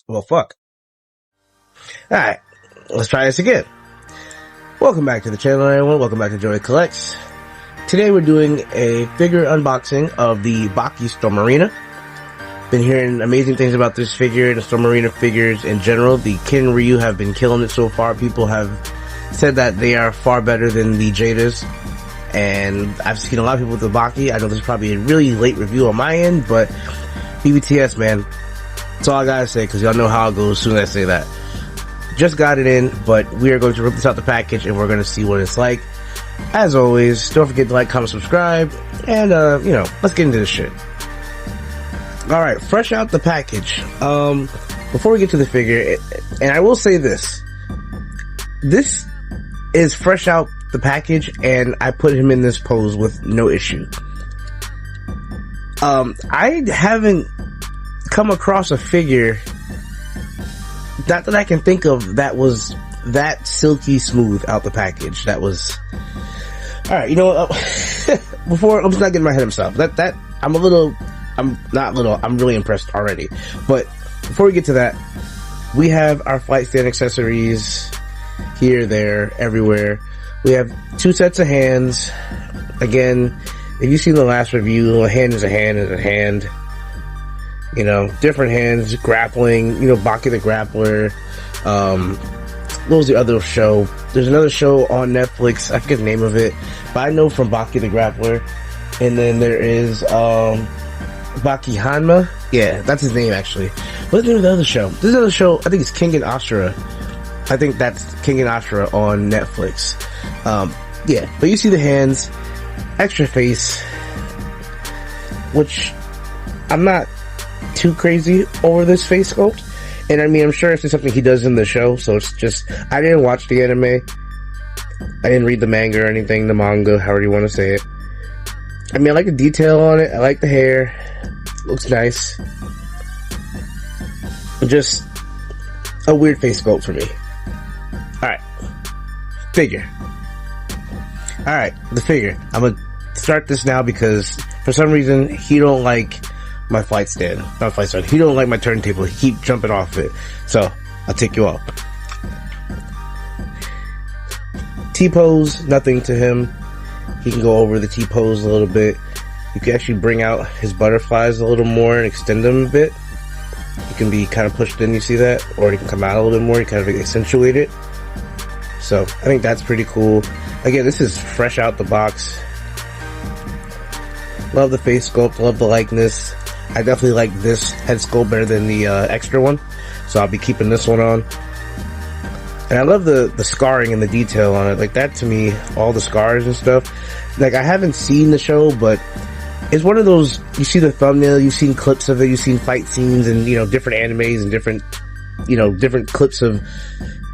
Well, fuck. Alright, let's try this again. Welcome back to the channel, everyone. Welcome back to Joey Collects. Today we're doing a figure unboxing of the Baki Stormarina. Been hearing amazing things about this figure and the Stormarina figures in general. The Ken and Ryu have been killing it so far. People have said that they are far better than the Jadas. And I've seen a lot of people with the Baki. I know this is probably a really late review on my end, but BBTS, man. That's all I gotta say, because y'all know how it goes as soon as I say that. Just got it in, but we are going to rip this out the package and we're going to see what it's like. As always, don't forget to like, comment, subscribe, and let's get into this shit. Alright, fresh out the package. Before we get to the figure, and I will say this. This is fresh out the package, and I put him in this pose with no issue. I haven't come across a figure, not that I can think of, that was that silky smooth out the package. That was... Alright, you know what? Before, I'm just not getting my head of myself. I'm really impressed already. But before we get to that, we have our flight stand accessories here, there, everywhere. We have two sets of hands. Again, if you've seen the last review, a hand is a hand is a hand. You know, different hands, grappling, Baki the Grappler. What was the other show? There's another show on Netflix, I forget the name of it, but I know from Baki the Grappler. And then there is, Baki Hanma. Yeah, that's his name, actually. What's the name of the other show? This other show, I think it's King and Ashura. I think that's King and Ashura on Netflix. Yeah, but you see the hands, extra face, which I'm not too crazy over this face sculpt. And I mean, I'm sure it's something he does in the show, so it's just, I didn't watch the anime. I didn't read the manga or anything, the manga, however you want to say it. I mean, I like the detail on it. I like the hair. Looks nice. Just a weird face sculpt for me. Alright. Figure. Alright, the figure. I'm gonna start this now because for some reason he don't like my flight stand. Not flight stand. He don't like my turntable. He keep jumping off it. So, I'll take you off. T-pose, nothing to him. He can go over the T-pose a little bit. You can actually bring out his butterflies a little more and extend them a bit. He can be kind of pushed in, you see that? Or he can come out a little bit more, you kind of accentuate it. So, I think that's pretty cool. Again, this is fresh out the box. Love the face sculpt, love the likeness. I definitely like this head sculpt better than the extra one. So I'll be keeping this one on. And I love the scarring and the detail on it. Like that to me, all the scars and stuff. Like I haven't seen the show, but it's one of those, you see the thumbnail, you've seen clips of it, you've seen fight scenes and, different animes and different, different clips of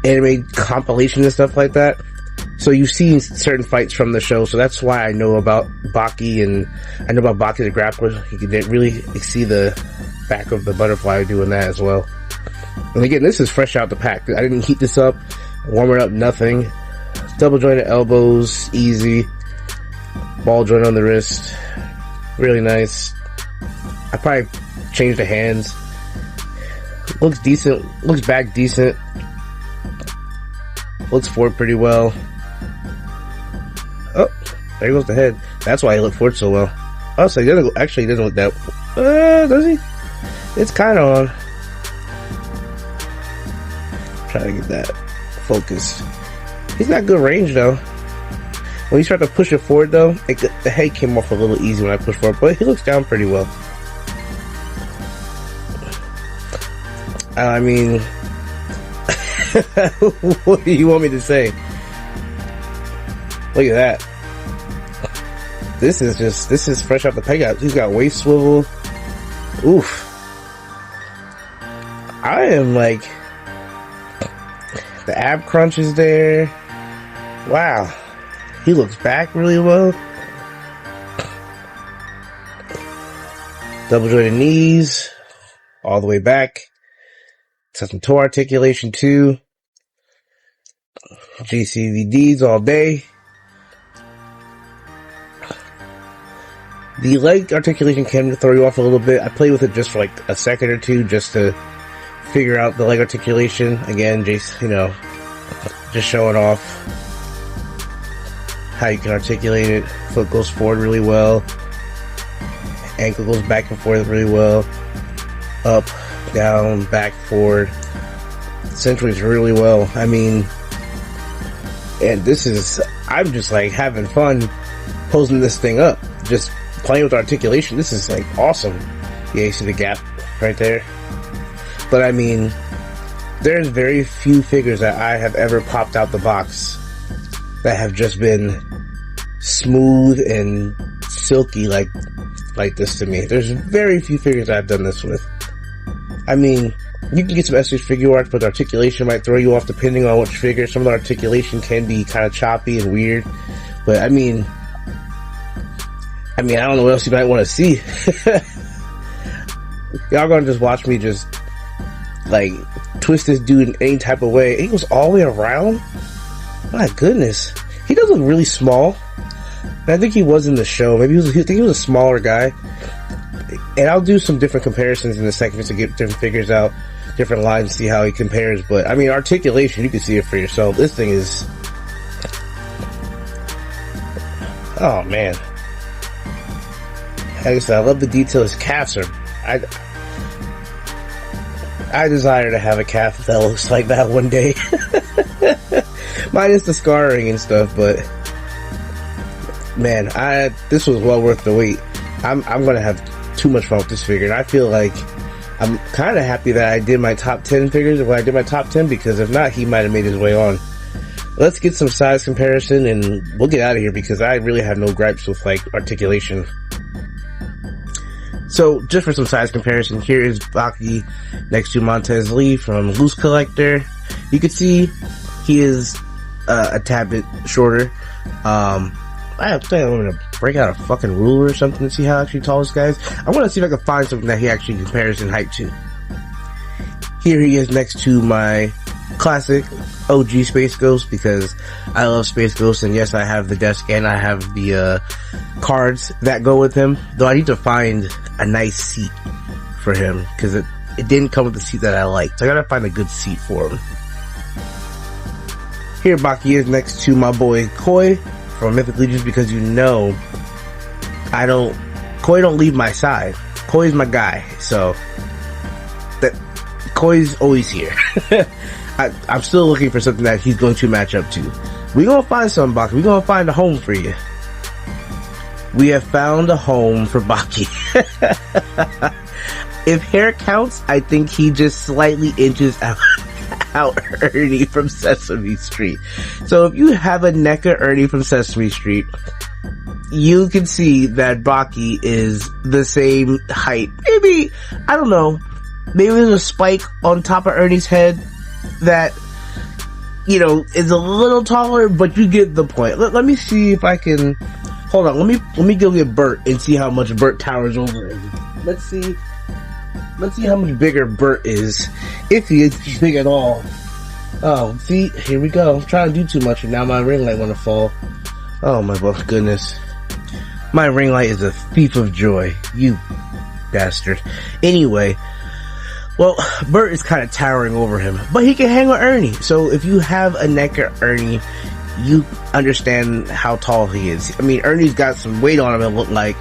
anime compilation and stuff like that. So you've seen certain fights from the show, so that's why I know about Baki, and I know about Baki the Grappler. You can really see the back of the butterfly doing that as well. And again, this is fresh out the pack. I didn't heat this up, warm it up, nothing. Double jointed elbows, easy. Ball joint on the wrist, really nice. I probably changed the hands. Looks decent, looks back decent. Looks forward pretty well. Oh, there goes the head. That's why he looked forward so well. Oh, so he doesn't look that... does he? It's kind of on. Try to get that focus. He's got good range, though. When you start to push it forward, though, the head came off a little easy when I pushed forward, but he looks down pretty well. I mean... what do you want me to say? Look at that. This is fresh out the pack. He's got waist swivel. Oof. I am like, the ab crunch is there. Wow. He looks back really well. Double jointed knees. All the way back. It's some toe articulation too. GCVDs all day. The leg articulation can throw you off a little bit. I play with it just for like a second or two just to figure out the leg articulation. Again, just, you know, just showing off how you can articulate it. Foot goes forward really well. Ankle goes back and forth really well. Up, down, back, forward. Accentuates really well. I mean, and this is, I'm just like having fun posing this thing up. Just playing with articulation. This is like awesome. Yeah, you see the gap right there? But I mean, there's very few figures that I have ever popped out the box that have just been smooth and silky like this to me. There's very few figures I've done this with. I mean, you can get some SH figure art, but the articulation might throw you off depending on which figure. Some of the articulation can be kind of choppy and weird. But I mean, I don't know what else you might want to see. Y'all gonna just watch me just like twist this dude in any type of way. He goes all the way around. My goodness, he does look really small. And I think he was in the show. Maybe I think he was a smaller guy. And I'll do some different comparisons in a second just to get different figures out, different lines, see how he compares. But I mean, articulation, you can see it for yourself. This thing is, oh man. Like I said, I love the detail. His calves are, I desire to have a calf that looks like that one day. Minus the scarring and stuff, but man, this was well worth the wait. I'm gonna have too much fun with this figure, and I feel like I'm kind of happy that I did my top 10 figures when I did my top 10, because if not, he might have made his way on. Let's get some size comparison, and we'll get out of here because I really have no gripes with like articulation. So, just for some size comparison, here is Baki next to Montez Lee from Loose Collector. You can see he is a tad bit shorter. I think I'm gonna break out a fucking ruler or something to see how actually tall this guy is. I want to see if I can find something that he actually compares in height to. Here he is next to my classic OG Space Ghost, because I love Space Ghost, and yes, I have the desk and I have the cards that go with him. Though I need to find a nice seat for him, because it didn't come with the seat that I liked. So I gotta find a good seat for him. Here Baki is next to my boy Koi from Mythic Legions, because you know Koi don't leave my side. Koi's my guy, so that Koi's always here. I'm still looking for something that he's going to match up to. We're gonna find something, Baki. We're gonna find a home for you. We have found a home for Baki. If hair counts, I think he just slightly inches out Ernie from Sesame Street. So if you have a neck of Ernie from Sesame Street, you can see that Baki is the same height. Maybe, I don't know, maybe there's a spike on top of Ernie's head that, you know, is a little taller, but you get the point. Let me see if I can, hold on, let me go get Bert and see how much Bert towers over him. Let's see how much bigger Bert is, if he is big at all. Oh, see, here we go. I'm trying to do too much and now my ring light wanna fall. Oh my goodness. My ring light is a thief of joy. You bastard. Anyway, well, Bert is kind of towering over him, but he can hang with Ernie. So if you have a neck of Ernie, you understand how tall he is. I mean, Ernie's got some weight on him, it looked like.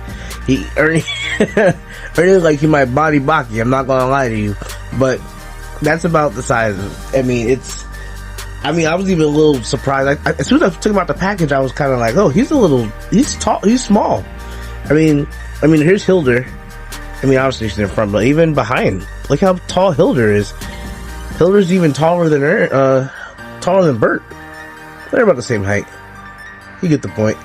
Ernie looks like he might body Baki, I'm not gonna lie to you. But that's about the size of it. I was even a little surprised. As soon as I took him out the package, I was kind of like, oh, he's tall, he's small. I mean, here's Hilder. Obviously she's in front, but even behind, look how tall Hilder is. Hilder's even taller than Bert. They're about the same height. You get the point.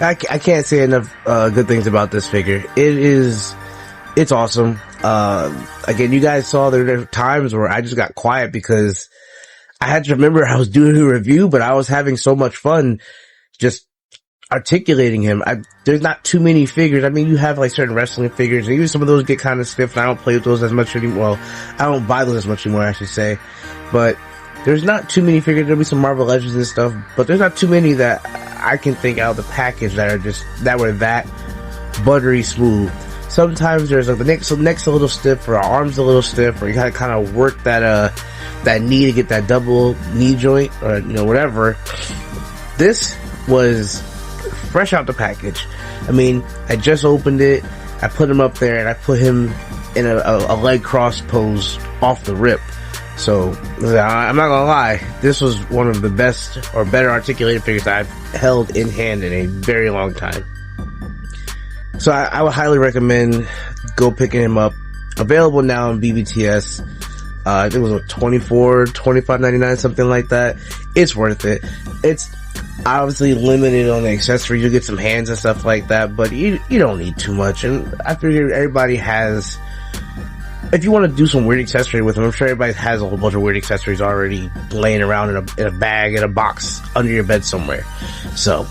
I can't say enough good things about this figure. It's awesome. Again, you guys saw there were times where I just got quiet because I had to remember I was doing a review, but I was having so much fun just articulating him. There's not too many figures. You have like certain wrestling figures, and even some of those get kind of stiff, and I don't play with those as much anymore. Well, I don't buy those as much anymore, I should say. But there's not too many figures. There'll be some Marvel Legends and stuff, but there's not too many that I can think out of the package that were that buttery smooth. So sometimes there's like the neck's a little stiff, or our arm's a little stiff, or you gotta kind of work that knee to get that double knee joint, or whatever. This was fresh out the package. I mean, I just opened it, I put him up there, and I put him in a leg cross pose off the rip. So I'm not gonna lie, this was one of the best or better articulated figures I've held in hand in a very long time. So I would highly recommend go picking him up. Available now on BBTS. I think it was $24-$25.99, something like that. It's worth it. It's obviously limited on the accessories. You'll get some hands and stuff like that, but you don't need too much. And I figure everybody has, if you want to do some weird accessory with them, I'm sure everybody has a whole bunch of weird accessories already laying around in a bag, in a box, under your bed somewhere. So,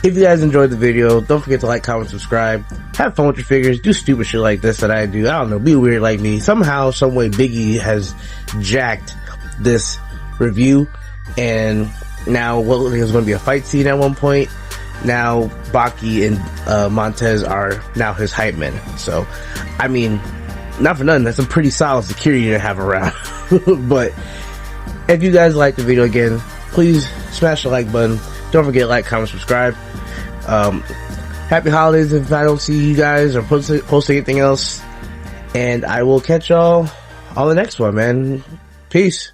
if you guys enjoyed the video, don't forget to like, comment, subscribe. Have fun with your figures. Do stupid shit like this that I do. I don't know. Be weird like me. Somehow, some way, Biggie has jacked this review. And now, what there's going to be a fight scene at one point. Now, Baki and Montez are now his hype men. So, I mean, not for nothing, that's some pretty solid security to have around. But if you guys like the video, again, please smash the like button. Don't forget to like, comment, subscribe. Happy holidays if I don't see you guys or post anything else. And I will catch y'all on the next one, man. Peace.